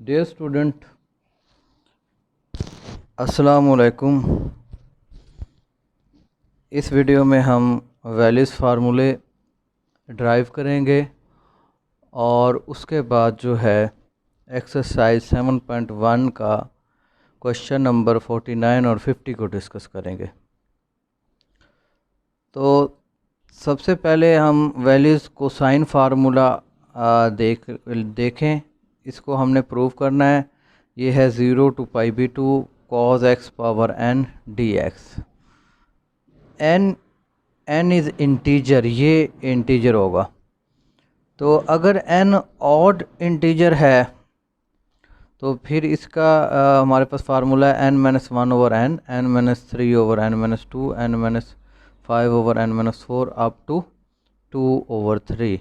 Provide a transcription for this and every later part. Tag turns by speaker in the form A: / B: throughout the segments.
A: Dear student, अस्सलामुअलैकुम। इस video में हम वैल्यूज़ फार्मूले ड्राइव करेंगे और उसके बाद जो है एक्सरसाइज 7.1 का क्वेश्चन नंबर 49 और 50 को डिस्कस करेंगे। तो सबसे पहले हम वैल्यूज़ कोसाइन फार्मूला देखें। इसको हमने प्रूव करना है। ये है 0 to π/2 cos x power n dx। n is integer, ये इंटीजर होगा। तो अगर n ऑड इंटीजर है तो फिर इसका हमारे पास फार्मूला है n-1/n, n-3/n-2, n-5/n-4 up to 2/3।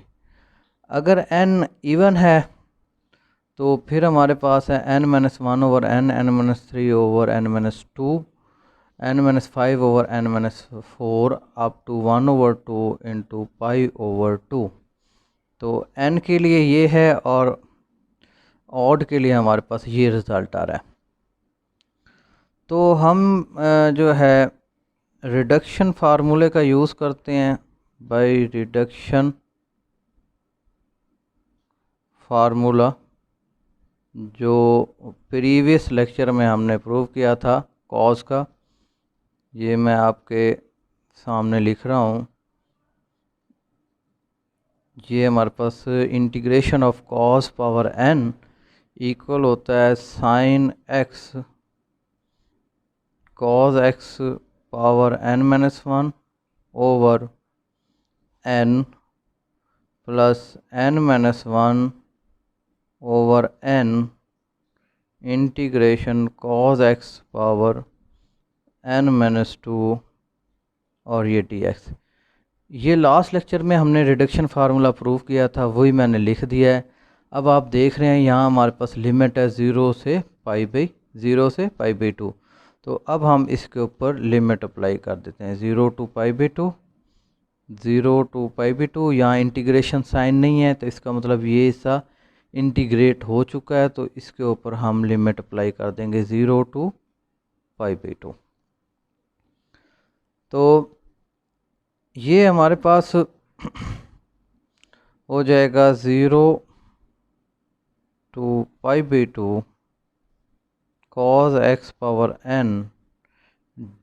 A: अगर n इवन है तो फिर हमारे पास है n-1/n, n-3/n-2, n-5/n-4 up to 1/2 into π/2। तो n के लिए ये है और ऑड के लिए हमारे पास ये रिज़ल्ट आ रहा है। तो हम जो है रिडक्शन फार्मूले का यूज़ करते हैं। बाय रिडक्शन फार्मूला जो प्रीवियस लेक्चर में हमने प्रूव किया था कॉस का, ये मैं आपके सामने लिख रहा हूँ। ये हमारे पास integration of cos power n equal होता है sine x cos x power n-1 over n plus n-1 over n integration cos x power n-2 और ये dx। ये लास्ट लेक्चर में हमने रिडक्शन फार्मूला प्रूव किया था, वही मैंने लिख दिया है। अब आप देख रहे हैं यहाँ हमारे पास लिमिट है 0 से π/2। तो अब हम इसके ऊपर लिमिट अप्लाई कर देते हैं 0 to π/2, 0 to π/2। यहाँ इंटीग्रेशन साइन नहीं है तो इसका मतलब ये हिस्सा इंटीग्रेट हो चुका है, तो इसके ऊपर हम लिमिट अप्लाई कर देंगे 0 to π/2। तो ये हमारे पास हो जाएगा 0 to π/2 cos x power n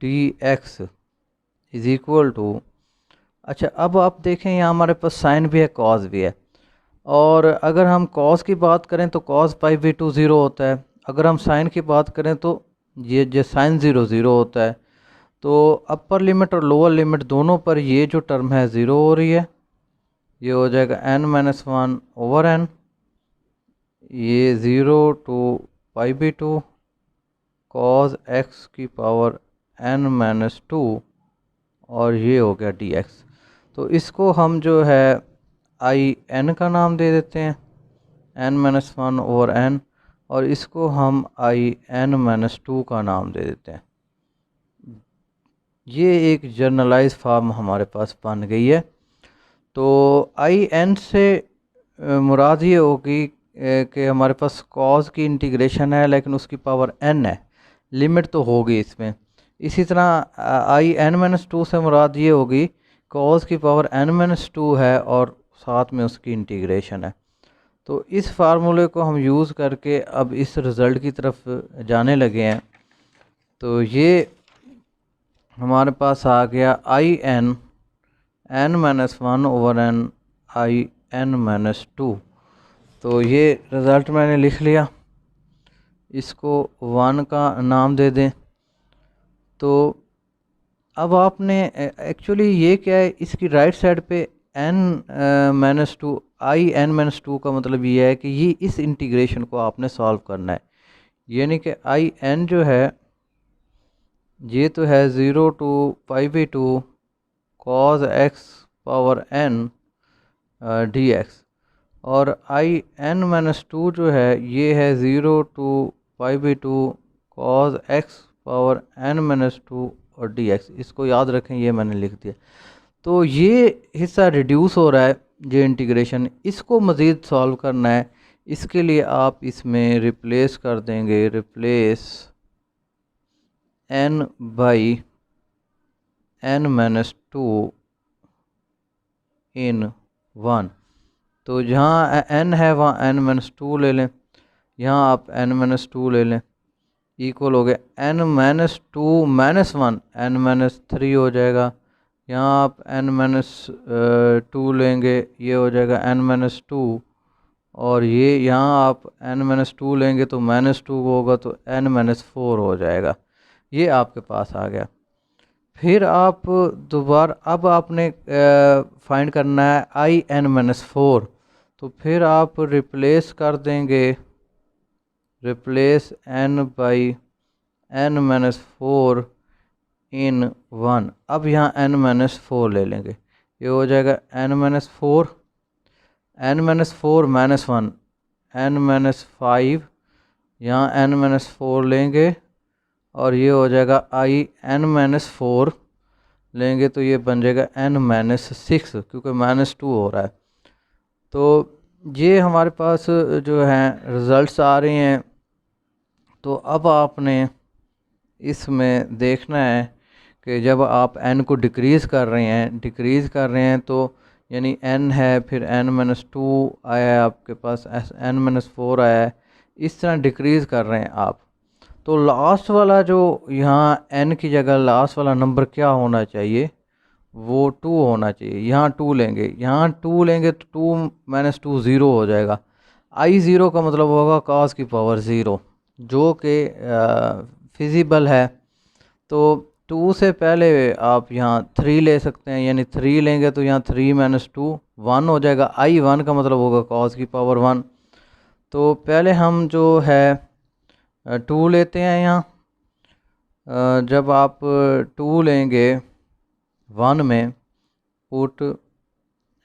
A: dx is equal to. अच्छा, अब आप देखें यहाँ हमारे पास साइन भी है कॉस भी है, और अगर हम कॉस की बात करें तो cos π/2 0 होता है। अगर हम साइन की बात करें तो ये साइन 0 0 होता है। तो अपर लिमिट और लोअर लिमिट दोनों पर ये जो टर्म है 0 हो रही है। ये हो जाएगा n-1 ओवर n, ये 0 to π/2 cos x की पावर n-2 और ये हो गया dx। तो इसको हम जो है आई n का नाम दे देते हैं, n-1 ओवर n, और इसको हम आई n-2 का नाम दे देते हैं। ये एक जर्नलाइज फॉर्म हमारे पास बन गई है। तो आई n से मुराद ये होगी कि हमारे पास कॉस की इंटीग्रेशन है लेकिन उसकी पावर n है, लिमिट तो होगी इसमें। इसी तरह आई n-2 से मुराद ये होगी कॉस की पावर n-2 है और साथ में उसकी इंटीग्रेशन है। तो इस फार्मूले को हम यूज़ करके अब इस रिज़ल्ट की तरफ जाने लगे हैं। तो ये हमारे पास आ गया आई n-1 ओवर n आई n-2। तो ये रिज़ल्ट मैंने लिख लिया, इसको 1 का नाम दे दें। तो अब आपने एक्चुअली ये क्या है, इसकी राइट साइड पे n-2 आई n-2 का मतलब ये है कि ये इस इंटीग्रेशन को आपने सॉल्व करना है। यानी कि आई n जो है ये तो है 0 to π/2 cos x power n dx, और आई n-2 जो है ये है 0 to π/2 cos x power n-2 और dx। इसको याद रखें, ये मैंने लिख दिया। तो ये हिस्सा रिड्यूस हो रहा है, ये इंटीग्रेशन, इसको मज़ीद सॉल्व करना है। इसके लिए आप इसमें रिप्लेस कर देंगे, रिप्लेस n बाई n-2 इन 1। तो जहाँ n है वहाँ n-2 ले लें, यहाँ आप n-2 ले लें, इक्वल हो गया n-2 -1 n-3 हो जाएगा। यहाँ आप n-2 लेंगे, ये हो जाएगा n-2, और ये यहाँ आप n-2 लेंगे तो -2 होगा, तो n-4 हो जाएगा। ये आपके पास आ गया। फिर आप दोबारा अब आपने फाइंड करना है in-4, तो फिर आप रिप्लेस कर देंगे, रिप्लेस n बाई n-4 इन 1। अब यहाँ n-4 ले लेंगे, ये हो जाएगा n-4, n-4 -1 n-5, यहाँ n-4 लेंगे और ये हो जाएगा in-4 लेंगे तो ये बन जाएगा n-6, क्योंकि -2 हो रहा है। तो ये हमारे पास जो है रिज़ल्ट्स आ रहे हैं। तो अब आपने इसमें देखना है कि जब आप n को डिक्रीज़ कर रहे हैं तो यानी n है, फिर n-2 आया है आपके पास, n-4 आया है, इस तरह डिक्रीज़ कर रहे हैं आप। तो लास्ट वाला जो यहाँ n की जगह लास्ट वाला नंबर क्या होना चाहिए, वो 2 होना चाहिए। यहाँ 2 लेंगे, यहाँ 2 लेंगे तो 2 - 2 0 हो जाएगा। I0 का मतलब होगा cos की पावर 0, जो कि फिजिबल है। तो 2 से पहले आप यहाँ 3 ले सकते हैं, यानी 3 लेंगे तो यहाँ 3 - 2 1 हो जाएगा। I1 का मतलब होगा cos की पावर 1। तो पहले हम जो है 2 लेते हैं यहाँ। जब आप 2 लेंगे 1 में, पुट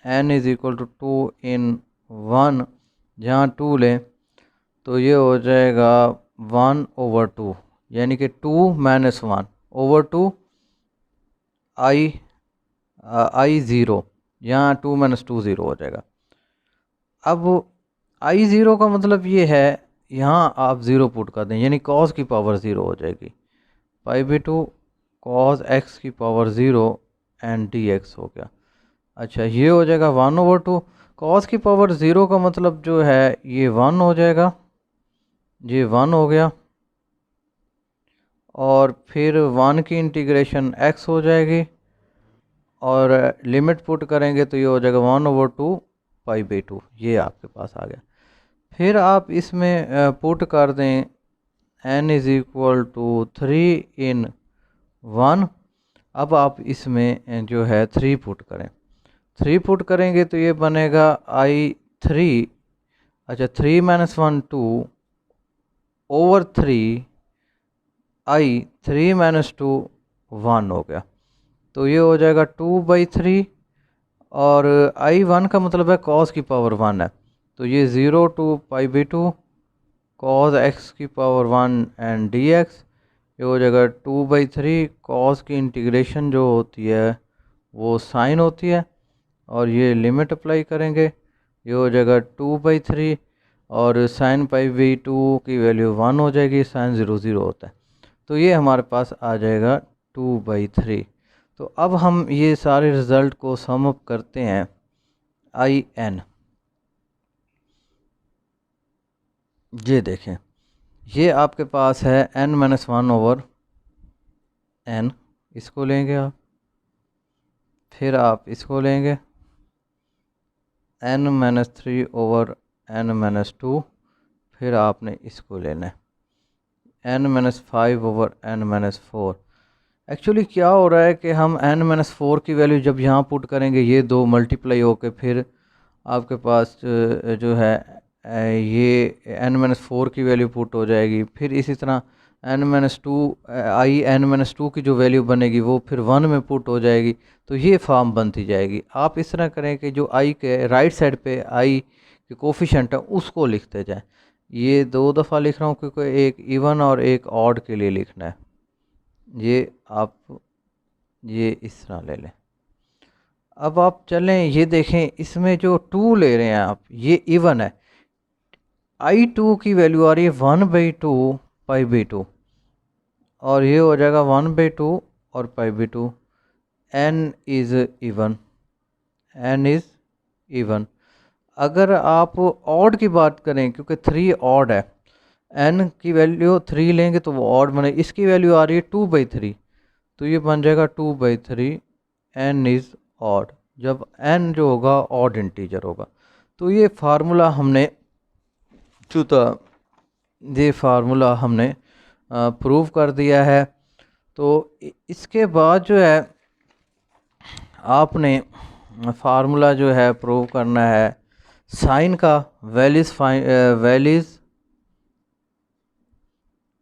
A: n = 2 इन 1, जहाँ 2 लें तो ये हो जाएगा 1/2, यानी कि 2 - 1/2 I0, यहाँ 2 - 2 0 हो जाएगा। अब I0 का मतलब ये है, यहाँ आप 0 पुट कर दें, यानी cos की पावर 0 हो जाएगी, π/2 cos x की पावर 0 एंड dx हो गया। अच्छा, ये हो जाएगा 1/2, cos की पावर 0 का मतलब जो है ये 1 हो जाएगा, ये 1 हो गया, और फिर 1 की इंटीग्रेशन x हो जाएगी, और लिमिट पुट करेंगे तो ये हो जाएगा 1/2 π/2, ये आपके पास आ गया। फिर आप इसमें पुट कर दें n = 3 इन 1। अब आप इसमें जो है 3 पुट करें, 3 पुट करेंगे तो ये बनेगा I3, अच्छा 3 - 1 2 ओवर 3 I 3 - 2 1 हो गया, तो ये हो जाएगा 2/3, और I1 का मतलब है cos की पावर 1 है, तो ये 0 to π/2 cos x की पावर 1 एंड dx, ये हो जाएगा 2/3। cos की इंटीग्रेशन जो होती है वो साइन होती है, और ये लिमिट अप्लाई करेंगे, ये हो जाएगा 2/3, और साइन π/2 की वैल्यू 1 हो जाएगी, साइन 0 0 होता है, तो ये हमारे पास आ जाएगा 2/3। तो अब हम ये सारे रिज़ल्ट को सम अप करते हैं। IN, ये देखें, ये आपके पास है n-1/n, इसको लेंगे आप, फिर आप इसको लेंगे n-3/n-2, फिर आपने इसको लेना है n-5/n-4। एक्चुअली क्या हो रहा है कि हम n-4 की वैल्यू जब यहाँ पुट करेंगे, ये दो मल्टीप्लाई होके फिर आपके पास जो है ये n-4 की वैल्यू पुट हो जाएगी, फिर इसी तरह n-2 की जो वैल्यू बनेगी वो फिर 1 में पुट हो जाएगी, तो ये फॉर्म बनती जाएगी। आप इस तरह करें कि जो i के राइट साइड पे i के कोफिशेंट है उसको लिखते जाएं। ये 2 दफ़ा लिख रहा हूँ क्योंकि एक इवन और एक ऑड के लिए लिखना है। ये आप ये इस तरह ले लें। अब आप चलें, ये देखें, इसमें जो 2 ले रहे हैं आप, ये इवन है, I2 की वैल्यू आ रही है 1/2 π/2 और ये हो जाएगा 1/2 और π/2। n is even, n is even. अगर आप ऑड की बात करें, क्योंकि 3 ऑड है, n की वैल्यू 3 लेंगे तो वो ऑड बने। इसकी वैल्यू आ रही है 2/3, तो ये बन जाएगा 2/3, n इज़ ऑड, जब n जो होगा ऑड इंटीजर होगा। तो ये फार्मूला हमने प्रूव कर दिया है। तो इसके बाद जो है आपने फार्मूला जो है प्रूव करना है साइन का,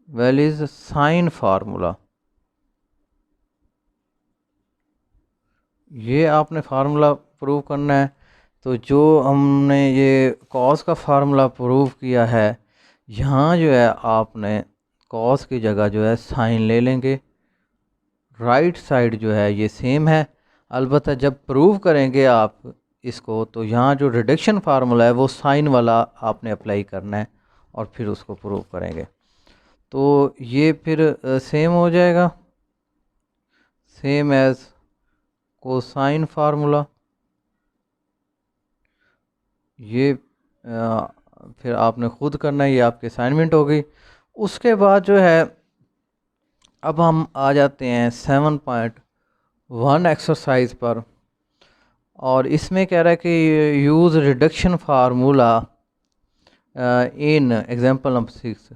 A: वेलिज साइन फार्मूला। ये आपने फार्मूला प्रूव करना है। तो जो हमने ये कॉस का फार्मूला प्रूव किया है, यहाँ जो है आपने कॉस की जगह जो है साइन ले लेंगे। राइट साइड जो है ये सेम है, अलबत्ता जब प्रूव करेंगे आप इसको तो यहाँ जो रिडक्शन फार्मूला है वो साइन वाला आपने अप्लाई करना है और फिर उसको प्रूव करेंगे। तो ये फिर सेम हो जाएगा, सेम एज कोसाइन फार्मूला। ये फिर आपने खुद करना है, ये आपकी असाइनमेंट होगी। उसके बाद जो है अब हम आ जाते हैं 7.1 एक्सरसाइज पर, और इसमें कह रहा है कि यूज़ रिडक्शन फार्मूला इन एग्जांपल नंबर 6।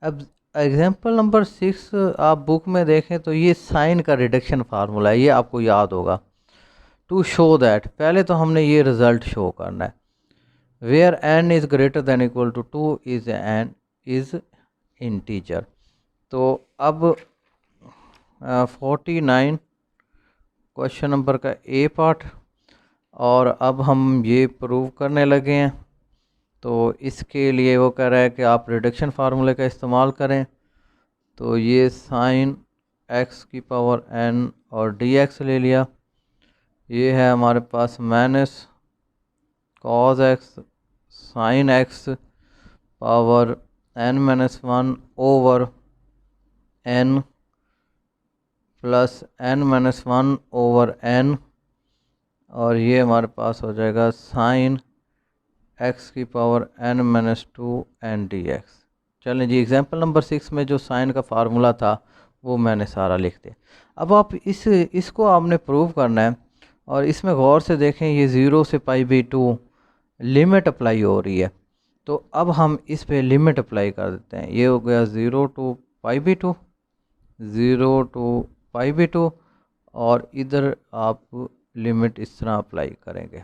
A: अब एग्जांपल नंबर 6 आप बुक में देखें तो ये साइन का रिडक्शन फार्मूला है, ये आपको याद होगा। टू शो दैट, पहले तो हमने ये रिज़ल्ट शो करना है, where n is greater than equal to 2 is n is integer. तो अब 49 क्वेश्चन नंबर का ए पार्ट, और अब हम ये प्रूव करने लगे हैं। तो इसके लिए वो कह रहा है कि आप रिडक्शन फार्मूले का इस्तेमाल करें। तो ये साइन x की पावर n और dx ले लिया, ये है हमारे पास minus cos x sine x power n-1 over n plus n-1 over n, और ये हमारे पास हो जाएगा साइन x की पावर n-2 n dx। चलें जी, एग्जांपल नंबर 6 में जो साइन का फार्मूला था वो मैंने सारा लिख दिया। अब आप इसको आपने प्रूव करना है, और इसमें गौर से देखें, ये 0 से π/2 लिमिट अप्लाई हो रही है। तो अब हम इस पे लिमिट अप्लाई कर देते हैं। ये हो गया 0 to π/2, 0 to π/2, और इधर आप लिमिट इस तरह अप्लाई करेंगे।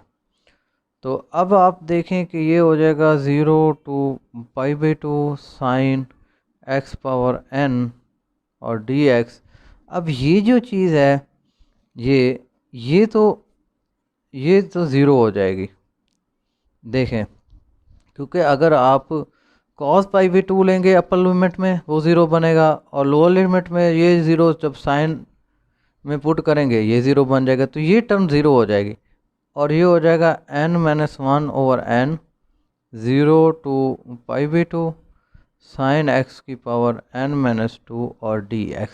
A: तो अब आप देखें कि ये हो जाएगा 0 to π/2 sine x power n और dx। अब ये जो चीज़ है ये तो 0 हो जाएगी, देखें, क्योंकि अगर आप cos π/2 लेंगे अपर लिमिट में वो 0 बनेगा, और लोअर लिमिट में ये 0 जब साइन में पुट करेंगे ये 0 बन जाएगा, तो ये टर्म 0 हो जाएगी। और ये हो जाएगा n-1 over n 0 to π/2 sine x की पावर n-2 और dx।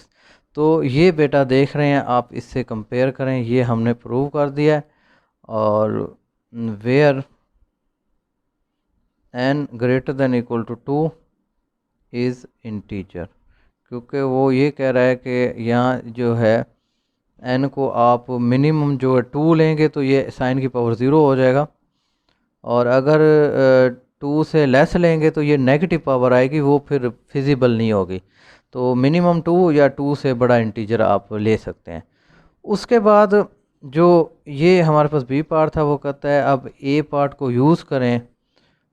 A: तो ये बेटा देख रहे हैं आप, इससे कंपेयर करें, ये हमने प्रूव कर दिया है। और where n greater than equal to 2 is integer, क्योंकि वो ये कह रहा है कि यहाँ जो है n को आप मिनिमम जो है 2 लेंगे तो ये साइन की पावर 0 हो जाएगा, और अगर 2 से लेस लेंगे तो ये नेगेटिव पावर आएगी, वो फिर फिजिबल नहीं होगी। तो मिनिमम 2 या 2 से बड़ा इंटीजर आप ले सकते हैं। उसके बाद जो ये हमारे पास बी पार्ट था वो कहता है अब ए पार्ट को यूज़ करें।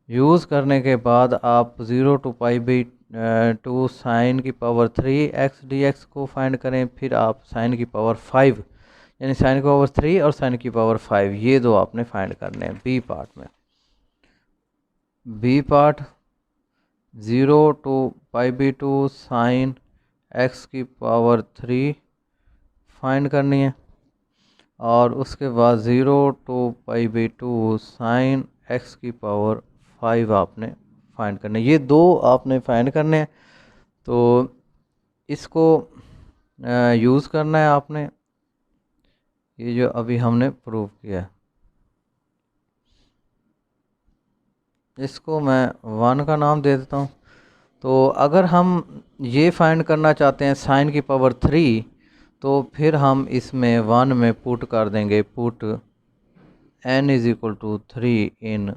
A: यूज़ करने के बाद आप 0 to π/2 साइन की पावर 3x dx को फाइंड करें, फिर आप साइन की पावर 5 यानी साइन की पावर 3 और साइन की पावर 5 ये दो आपने फाइंड करने हैं बी पार्ट में। B part 0 to π/2 sine x की पावर 3 फाइंड करनी है, और उसके बाद 0 to π/2 साइन x की पावर 5 आपने फाइंड करने, ये दो आपने फाइंड करने हैं। तो इसको यूज़ करना है आपने, ये जो अभी हमने प्रूव किया है। इसको मैं 1 का नाम दे देता हूँ। तो अगर हम ये फाइंड करना चाहते हैं साइन की पावर 3, तो फिर हम इसमें 1 में पुट कर देंगे, put n is equal to 3 in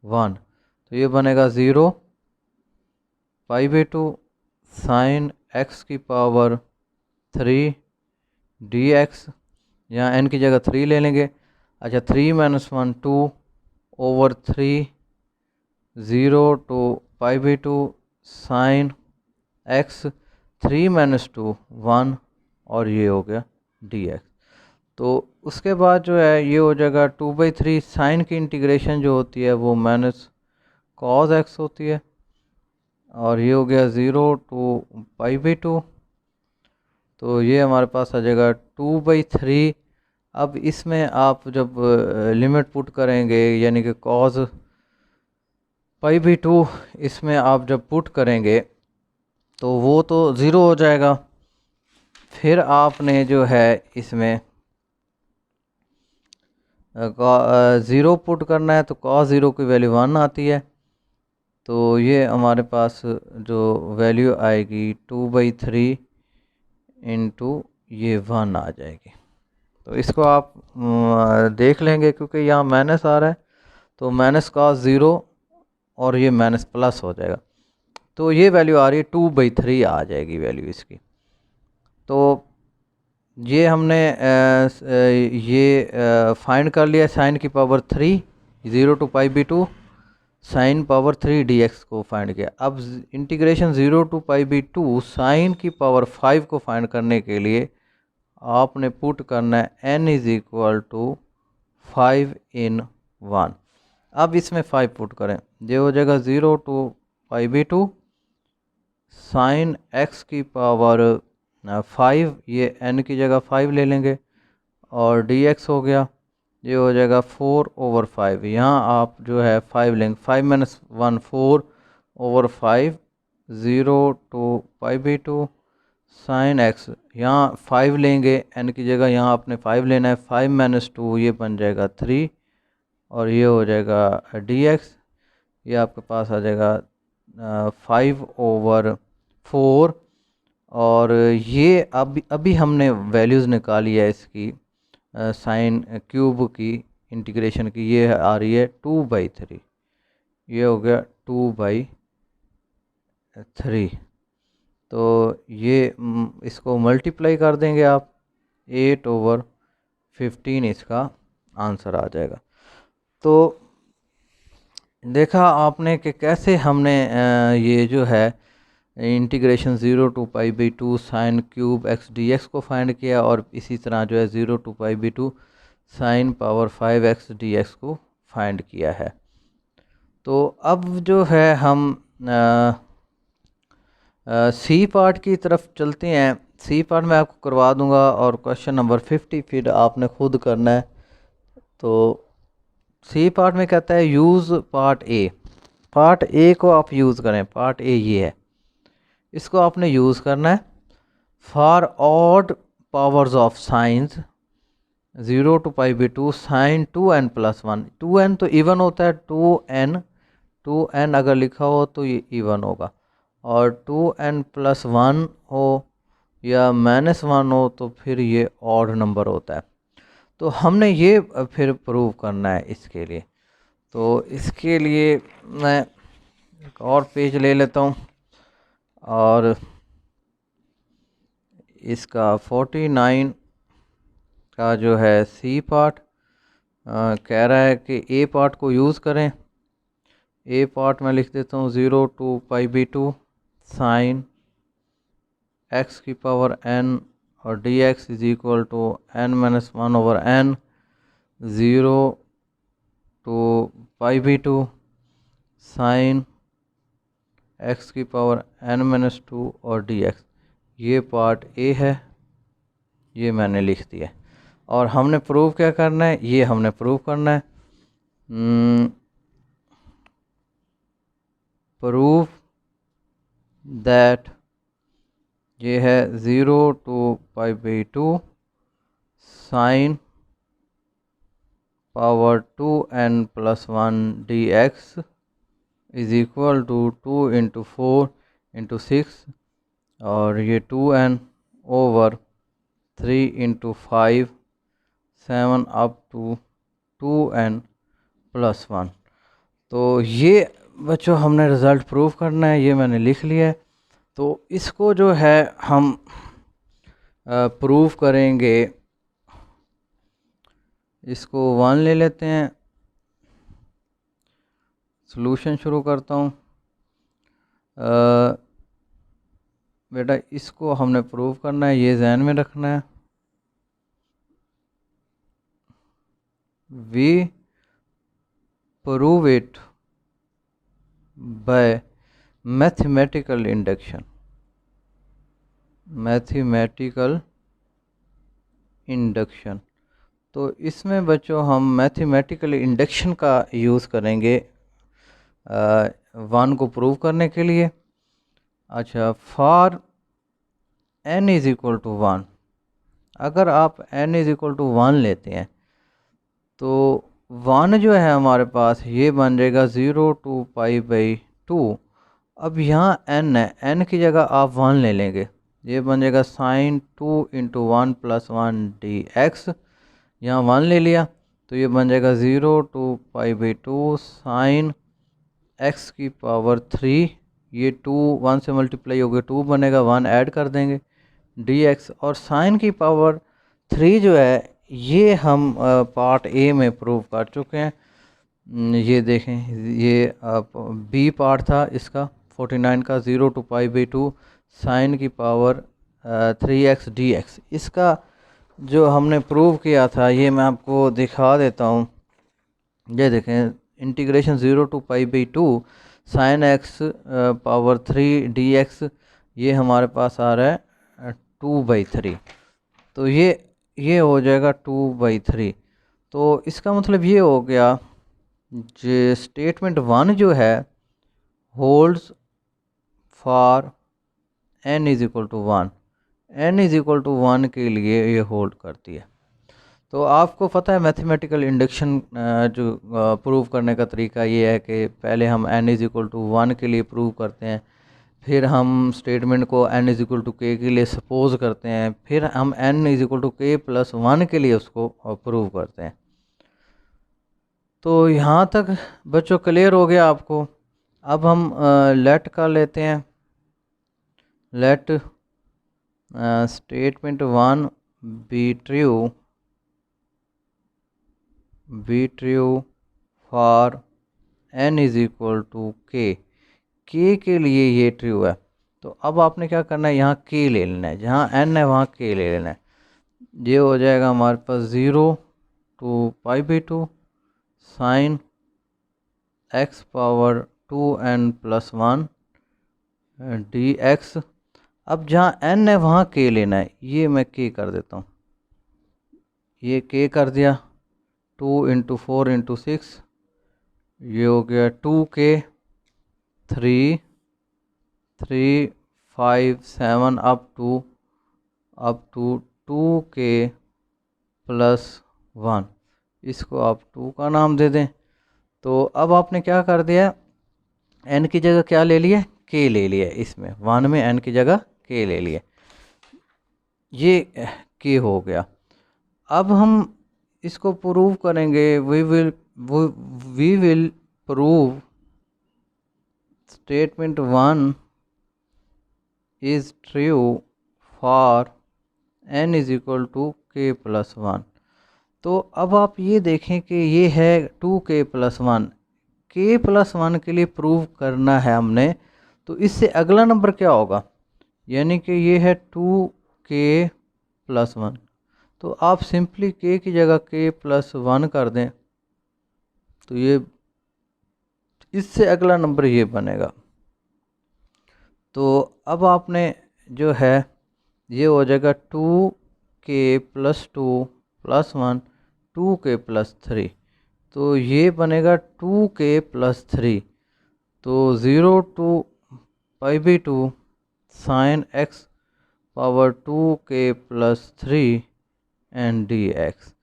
A: 1। तो ये बनेगा 0 π/2 साइन x की पावर 3 dx, यहाँ n की जगह 3 ले लेंगे। अच्छा, 3 - 1 2 ओवर 3 0 to π/2 साइन x 3 - 2 1, और ये हो गया dx। तो उसके बाद जो है ये हो जाएगा 2/3 साइन की इंटीग्रेशन जो होती है वो माइनस कॉस x होती है, और ये हो गया 0 to π/2। तो ये हमारे पास आ जाएगा 2/3। अब इसमें आप जब लिमिट पुट करेंगे, यानी कि कॉस π/2 इसमें आप जब पुट करेंगे तो वो तो ज़ीरो हो जाएगा। फिर आपने जो है इसमें ज़ीरो पुट करना है, तो कॉस ज़ीरो की वैल्यू 1 आती है। तो ये हमारे पास जो वैल्यू आएगी 2/3 इंटू ये 1 आ जाएगी। तो इसको आप देख लेंगे, क्योंकि यहाँ माइनस आ रहा है, तो माइनस कॉस ज़ीरो और ये माइनस प्लस हो जाएगा। तो ये वैल्यू आ रही है 2/3 आ जाएगी वैल्यू इसकी। तो ये हमने ये फाइंड कर लिया साइन की power 3 0 to π/2 sine power 3 dx को फाइंड किया। अब इंटीग्रेशन 0 to π/2 साइन की पावर 5 को फाइंड करने के लिए आपने पुट करना है n is equal to 5 in 1। अब इसमें 5 पुट करें, ये हो जाएगा 0 to π/2 साइन x की पावर 5, ये n की जगह 5 ले लेंगे, और dx हो गया, ये हो जाएगा 4/5। यहाँ आप जो है 5 लेंगे, 5 - 1 4 ओवर 5 0 to π/2 साइन x, यहाँ 5 लेंगे n की जगह, यहाँ आपने 5 लेना है, 5 - 2 ये बन जाएगा 3, और ये हो जाएगा dx, ये आपके पास आ जाएगा 5/4। और ये अभी हमने वैल्यूज़ निकाली है इसकी साइन क्यूब की इंटीग्रेशन की, ये आ रही है 2/3, ये हो गया 2/3। तो ये इसको मल्टीप्लाई कर देंगे आप, 8/15 इसका आंसर आ जाएगा। तो देखा आपने कि कैसे हमने ये जो है integration 0 to π/2 sine cube x dx को फाइंड किया, और इसी तरह जो है 0 to π/2 sine power 5x dx को फाइंड किया है। तो अब जो है हम सी पार्ट की तरफ चलते हैं। सी पार्ट मैं आपको करवा दूंगा, और क्वेश्चन नंबर 50 फिर आपने खुद करना है। तो सी पार्ट में कहता है use part A. Part A को आप यूज़ करें, पार्ट ए ये है, इसको आपने यूज़ करना है। For odd powers of sines 0 to π/2 sine 2n + 1, 2n तो इवन होता है, 2n अगर लिखा हो तो ये इवन होगा, और 2n + 1 हो या -1 हो तो फिर ये ऑड नंबर होता है। तो हमने ये फिर प्रूव करना है इसके लिए। तो इसके लिए मैं एक और पेज ले लेता हूँ, और इसका 49 का जो है सी पार्ट कह रहा है कि ए पार्ट को यूज़ करें। ए पार्ट में लिख देता हूँ 0 to π/2 साइन x की पावर n, और dx is equal to n - 1/n 0 to π/2 sine x की पावर n - 2 और dx। ये पार्ट ए है, ये मैंने लिख दिया। और हमने प्रूव क्या करना है, ये हमने प्रूव करना है। प्रूव दैट ये है 0 to π/2 sine power 2n + 1 dx is equal to 2 × 4 × 6 और ये 2n over 3 × 5 7 up to 2n + 1। तो ये बच्चों हमने रिज़ल्ट प्रूव करना है, ये मैंने लिख लिया है। तो इसको जो है हम प्रूव करेंगे, इसको 1 ले लेते हैं, सॉल्यूशन शुरू करता हूँ। बेटा इसको हमने प्रूव करना है, ये ध्यान में रखना है। We prove it by mathematical induction. Mathematical induction, तो इसमें बच्चों हम मैथमेटिकल इंडक्शन का यूज़ करेंगे 1 को प्रूव करने के लिए। अच्छा, for n is equal to 1, अगर आप n इज़ इक्वल टू 1 लेते हैं तो 1 जो है हमारे पास ये बन जाएगा 0 to π/2। अब यहाँ n है, n की जगह आप 1 ले लेंगे, ये बन जाएगा साइन 2 × 1 + 1 dx। यहाँ 1 ले लिया तो ये बन जाएगा 0 to π/2 साइन x की पावर 3, ये 2 1 से मल्टीप्लाई हो गया 2 बनेगा, 1 ऐड कर देंगे dx। और साइन की पावर 3 जो है ये हम पार्ट ए में प्रूव कर चुके हैं। ये देखें, ये बी पार्ट था इसका 49 का, 0 to π/2 साइन की पावर 3x dx। इसका जो हमने प्रूव किया था ये मैं आपको दिखा देता हूँ। ये देखें, integration 0 to π/2 sine x power 3 dx, ये हमारे पास आ रहा है 2/3। तो ये हो जाएगा 2/3। तो इसका मतलब ये हो गया, जो स्टेटमेंट 1 जो है holds for n is equal to 1, n is equal to 1 के लिए ये होल्ड करती है। तो आपको पता है मैथमेटिकल इंडक्शन जो प्रूव करने का तरीका ये है कि पहले हम n इज़ इक्वल टू 1 के लिए प्रूव करते हैं, फिर हम स्टेटमेंट को n is equal to k के लिए सपोज करते हैं, फिर हम n is equal to k + 1 के लिए उसको प्रूव करते हैं। तो यहाँ तक बच्चों क्लियर हो गया आपको। अब हम लेट का लेते हैं, let statement 1 be true for n is equal to k के लिए ये ट्रू है। तो अब आपने क्या करना है, यहाँ k ले लेना है, जहाँ n है वहाँ k ले लेना है। ये हो जाएगा हमारे पास 0 to π/2 sine x power 2n + 1 dx। अब जहाँ n है वहाँ k लेना है, ये मैं k कर देता हूँ, ये k कर दिया, 2 × 4 × 6, ये हो गया 2k, 3 5 7 अप टू 2k + 1। इसको आप 2 का नाम दे दें। तो अब आपने क्या कर दिया, n की जगह क्या ले लिया, k ले लिया, इसमें 1 में n की जगह k ले लिया, ये k हो गया। अब हम इसको प्रूव करेंगे, we will prove statement 1 is true for n is equal to k + 1। तो अब आप ये देखें कि ये है 2k + 1, k + 1 के लिए प्रूव करना है हमने। तो इससे अगला नंबर क्या होगा, यानी कि ये है 2k + 1। तो आप सिंपली k की जगह k + 1 कर दें, तो ये इससे अगला नंबर ये बनेगा। तो अब आपने जो है ये हो जाएगा 2k + 2 + 1 2k + 3। तो ये बनेगा 2k + 3। तो 0 to pi by 2 sine x power 2k plus 3 and d x.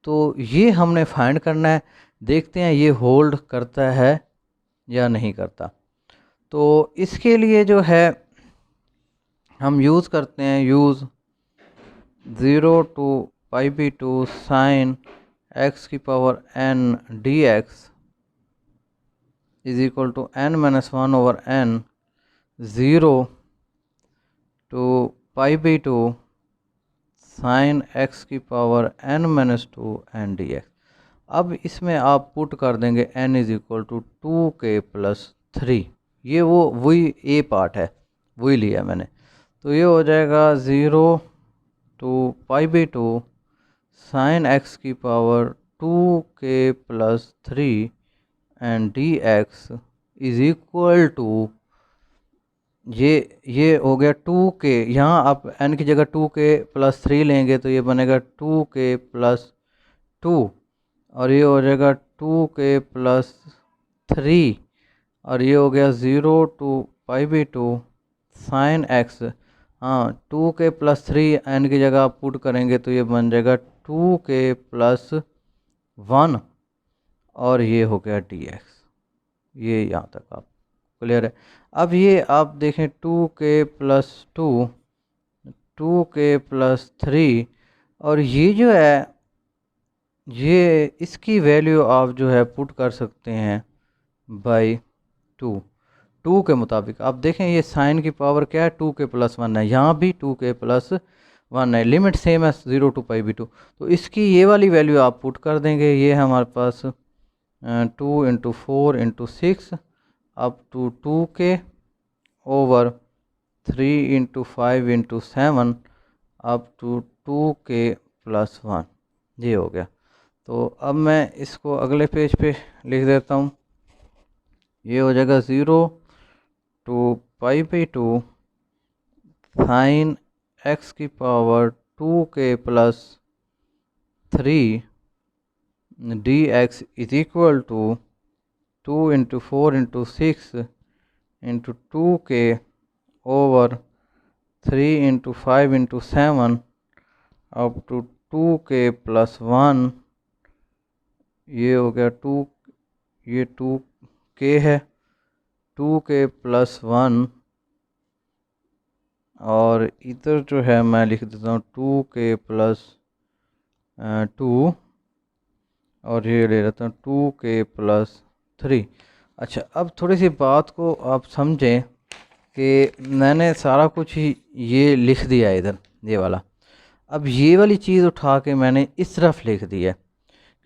A: तो ये हमने फाइंड करना है, देखते हैं ये होल्ड करता है या नहीं करता। तो इसके लिए जो है हम यूज़ करते हैं, use 0 to pi by 2 sine x की power n d x is equal to n minus 1 over n 0 to pi by 2 sine x की power n minus 2 n d x. अब इसमें आप पुट कर देंगे n is equal to 2k plus 3। ये वही ए part है, वही लिया मैंने। तो ये हो जाएगा 0 to pi by 2 sine x की power 2k plus 3 and d x is equal to ये हो गया 2k। यहाँ आप n की जगह 2k प्लस 3 लेंगे तो ये बनेगा 2k प्लस 2 और ये हो जाएगा 2k प्लस 3 और ये हो गया 0 to pi by 2 sine x. हाँ 2k प्लस 3 n की जगह आप पुट करेंगे तो ये बन जाएगा 2k प्लस 1 और ये हो गया dx। ये यहाँ तक आप क्लियर है। अब ये आप देखें 2k प्लस 2 2k प्लस 3 और ये जो है ये इसकी वैल्यू आप जो है पुट कर सकते हैं बाई 2 के मुताबिक। आप देखें ये साइन की पावर क्या है 2k प्लस 1 है, यहाँ भी 2k प्लस 1 है, लिमिट सेम है 0 टू पाई बाई 2। तो इसकी ये वाली वैल्यू आप पुट कर देंगे। ये है हमारे पास 2 into 4 into 6 up to 2k over 3 into 5 into 7 up to 2k plus 1। ये हो गया। तो अब मैं इसको अगले पेज पे लिख देता हूँ। ये हो जाएगा 0 to pi by 2 sine x की power 2k plus 3 d x is equal to 2 into 4 into 6 into 2k over 3 into 5 into 7 up to 2k plus 1। ये हो गया 2, ये 2k है 2k प्लस 1 और इधर जो है मैं लिख देता हूँ 2k प्लस 2 और ये ले लेता हूँ 2k प्लस 3। अच्छा अब थोड़ी सी बात को आप समझें कि मैंने सारा कुछ ही ये लिख दिया है इधर ये वाला। अब ये वाली चीज़ उठा के मैंने इस तरफ लिख दी है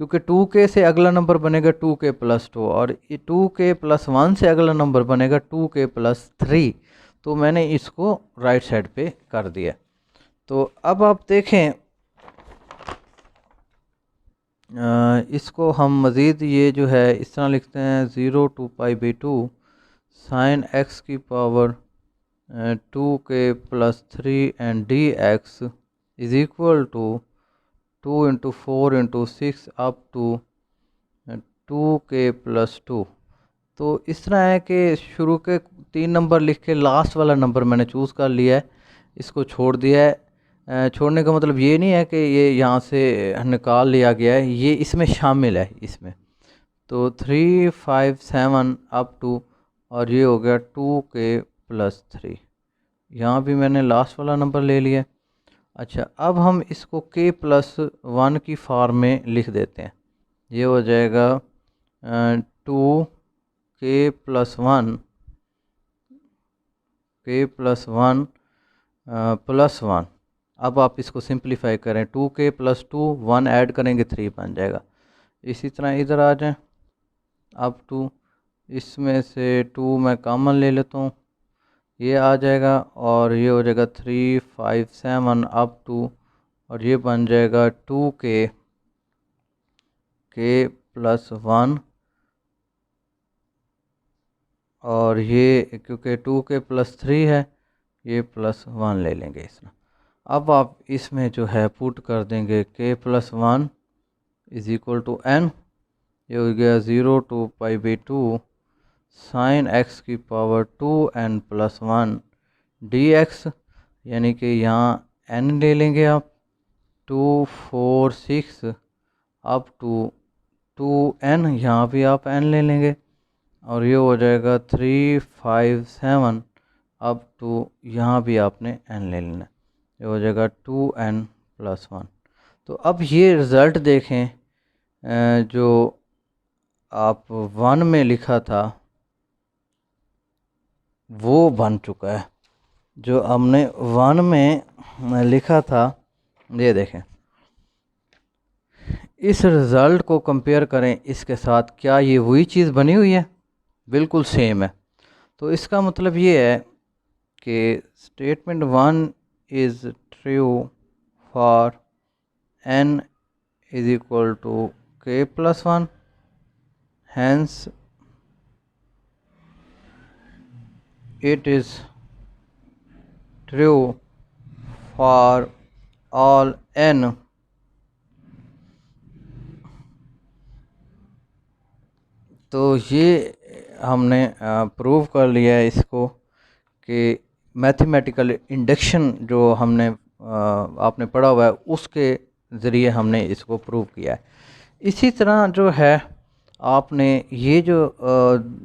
A: क्योंकि 2k से अगला नंबर बनेगा 2k प्लस 2 और 2k प्लस 1 से अगला नंबर बनेगा 2k प्लस 3। तो मैंने इसको राइट साइड पे कर दिया। तो अब आप देखें इसको हम मज़ीद ये जो है इस तरह लिखते हैं 0 to pi by 2 sine x की power 2k plus 3 and d x is equal to 2 into 4 into 6 up to 2k plus 2। तो इस तरह है कि शुरू के 3 नंबर लिख के लास्ट वाला नंबर मैंने चूज़ कर लिया है, इसको छोड़ दिया है। छोड़ने का मतलब ये नहीं है कि ये यहाँ से निकाल लिया गया है, ये इसमें शामिल है इसमें। तो 3 5 7 अप टू और ये हो गया 2k प्लस 3। यहाँ भी मैंने लास्ट वाला नंबर ले लिया। अच्छा अब हम इसको k प्लस 1 की फॉर्म में लिख देते हैं। ये हो जाएगा 2k plus 1 k plus 1 plus 1। अब आप इसको सिंप्लीफाई करें 2k प्लस 2 1 ऐड करेंगे 3 बन जाएगा। इसी तरह इधर आ जाएं अप टू, इसमें से 2 मैं कॉमन ले लेता हूँ, ये आ जाएगा और ये हो जाएगा 3 5 7 अप टू और ये बन जाएगा 2k k प्लस 1 और ये क्योंकि 2k प्लस 3 है ये प्लस 1 ले लेंगे इसमें। अब आप इसमें जो है पुट कर देंगे k plus 1 is equal to n। ये हो गया 0 to pi by 2 sine x की पावर 2n+1 dx, यानी कि यहाँ n ले लेंगे आप 2 4 6 अप टू 2n, यहाँ भी आप n ले लेंगे और ये हो जाएगा 3 5 7 अप टू, यहाँ भी आपने n ले लेना, ये हो जाएगा 2n+1। तो अब ये रिज़ल्ट देखें, जो आप 1 में लिखा था वो बन चुका है। जो हमने 1 में लिखा था, ये देखें, इस रिज़ल्ट को कंपेयर करें इसके साथ, क्या ये वही चीज़ बनी हुई है? बिल्कुल सेम है। तो इसका मतलब ये है कि statement 1 is true for n is equal to k+1, hence it is true for all n। तो ये हमने प्रूव कर लिया है इसको कि मैथमेटिकल इंडक्शन जो हमने आपने पढ़ा हुआ है उसके ज़रिए हमने इसको प्रूव किया है। इसी तरह जो है आपने ये जो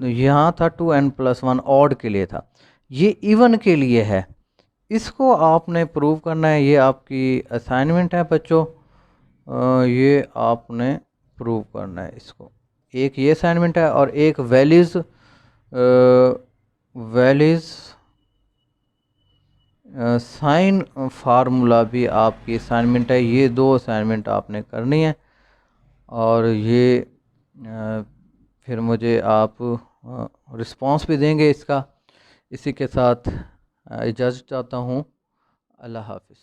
A: यहाँ था 2n+1 ऑड के लिए था, ये इवन के लिए है, इसको आपने प्रूव करना है। ये आपकी असाइनमेंट है बच्चों, ये आपने प्रूव करना है इसको। एक ये असाइनमेंट है और एक वैल्यूज़ साइन फार्मूला भी आपकी असाइनमेंट है। ये 2 असाइनमेंट आपने करनी है और ये फिर मुझे आप रिस्पांस भी देंगे इसका। इसी के साथ इजाज़त चाहता हूँ। अल्लाह हाफ़िज़।